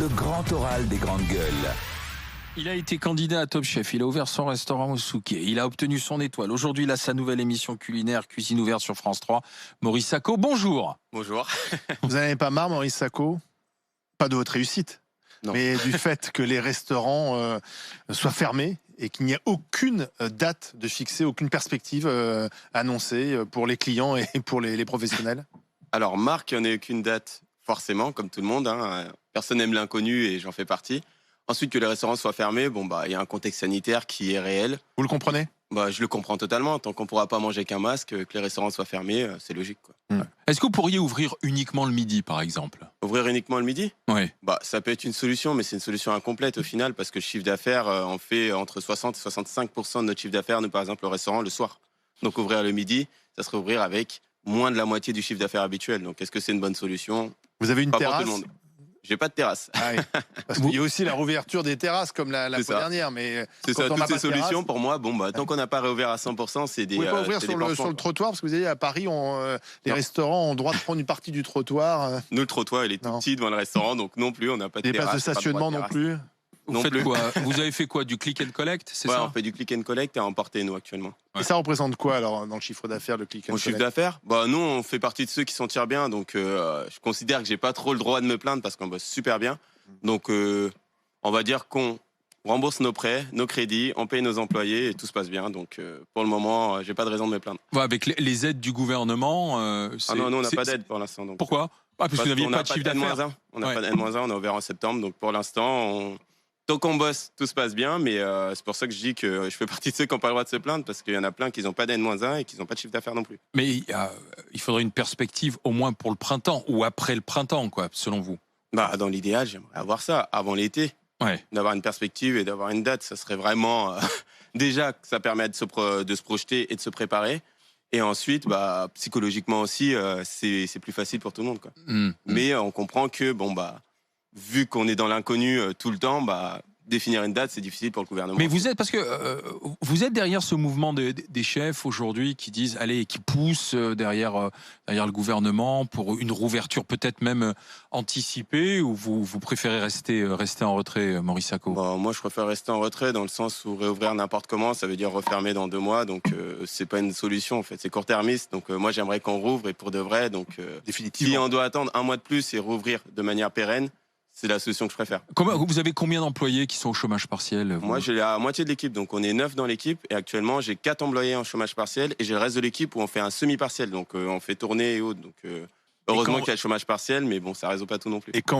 Le grand oral des grandes gueules. Il a été candidat à Top Chef, il a ouvert son restaurant au Souquet, il a obtenu son étoile. Aujourd'hui, il a sa nouvelle émission culinaire, Cuisine ouverte sur France 3. Maurice Sacco, bonjour. Bonjour. Vous n'en avez pas marre, Maurice Sacco? Pas de votre réussite, non. Mais du fait que les restaurants soient fermés et qu'il n'y ait aucune date de fixée, aucune perspective annoncée pour les clients et pour les professionnels? Alors, Marc, il n'y en a aucune date, forcément, comme tout le monde. Personne n'aime l'inconnu et j'en fais partie. Ensuite, que les restaurants soient fermés, il y a un contexte sanitaire qui est réel. Vous le comprenez? Je le comprends totalement. Tant qu'on ne pourra pas manger qu'un masque, que les restaurants soient fermés, c'est logique, quoi. Est-ce que vous pourriez ouvrir uniquement le midi, par exemple? Ouvrir uniquement le midi? Oui. Ça peut être une solution, mais c'est une solution incomplète au final, parce que le chiffre d'affaires, on fait entre 60 et 65% de notre chiffre d'affaires, nous, par exemple, au restaurant, le soir. Donc, ouvrir le midi, ça serait ouvrir avec moins de la moitié du chiffre d'affaires habituel. Donc, est-ce que c'est une bonne solution? Vous avez une Pas pour terrasse? tout le monde. J'ai pas de terrasse. Ah oui. Parce qu'il y a aussi la rouverture des terrasses, comme la fois dernière. Mais c'est quand ça, on n'a toutes pas ces de terrasse, solutions, pour moi, tant qu'on n'a pas réouvert à 100%, c'est des. vous ne pouvez pas ouvrir c'est sur des le pansements. trottoir, parce que vous avez à Paris, les restaurants ont le droit de prendre une partie du trottoir. Nous, le trottoir, il est tout Non. petit devant le restaurant, donc non plus, on n'a pas de Des terrasse. places de stationnement non plus. Vous Non faites plus. quoi? Vous avez fait quoi? Du click and collect, c'est ça? On fait du click and collect et à emporter, nous, actuellement. Et ça représente quoi, alors, dans le chiffre d'affaires, le click and Mon chiffre collect? d'affaires, nous, on fait partie de ceux qui s'en tirent bien, donc je considère que j'ai pas trop le droit de me plaindre parce qu'on bosse super bien. Donc, on va dire qu'on rembourse nos prêts, nos crédits, on paye nos employés et tout se passe bien. Donc, pour le moment, j'ai pas de raison de me plaindre. Avec les aides du gouvernement, Non, nous, on n'a pas d'aide pour l'instant. Donc, Pourquoi? Parce que vous n'aviez pas de chiffre d'affaires. On n'a pas d'N-1, on a ouvert en septembre. Donc, pour l'instant, tant qu'on bosse, tout se passe bien. Mais c'est pour ça que je dis que je fais partie de ceux qui n'ont pas le droit de se plaindre parce qu'il y en a plein qui n'ont pas d'N-1 et qui n'ont pas de chiffre d'affaires non plus. Mais il faudrait une perspective au moins pour le printemps ou après le printemps, quoi, selon vous. Dans l'idéal, j'aimerais avoir ça avant l'été. Ouais. D'avoir une perspective et d'avoir une date, ça serait vraiment déjà que ça permet de se projeter et de se préparer. Et ensuite, psychologiquement aussi, c'est plus facile pour tout le monde, quoi. Mais on comprend que vu qu'on est dans l'inconnu tout le temps, définir une date, c'est difficile pour le gouvernement. Mais vous êtes, parce que vous êtes derrière ce mouvement des chefs aujourd'hui qui disent, allez, qui poussent derrière le gouvernement pour une rouverture peut-être même anticipée, ou vous préférez rester en retrait, Maurice Sacco? Moi, je préfère rester en retrait dans le sens où réouvrir n'importe comment, ça veut dire refermer dans 2 mois. Donc, c'est pas une solution, en fait. C'est court-termiste. Donc, moi, j'aimerais qu'on rouvre et pour de vrai. Donc, Définitivement. si on doit attendre 1 mois de plus et rouvrir de manière pérenne, c'est la solution que je préfère. Vous avez combien d'employés qui sont au chômage partiel, vous? Moi, j'ai la moitié de l'équipe, donc on est 9 dans l'équipe. Et actuellement, j'ai 4 employés en chômage partiel et j'ai le reste de l'équipe où on fait un semi-partiel. Donc, on fait tourner et autres. Donc, heureusement qu'il y a le chômage partiel, mais ça ne résout pas tout non plus. Et quand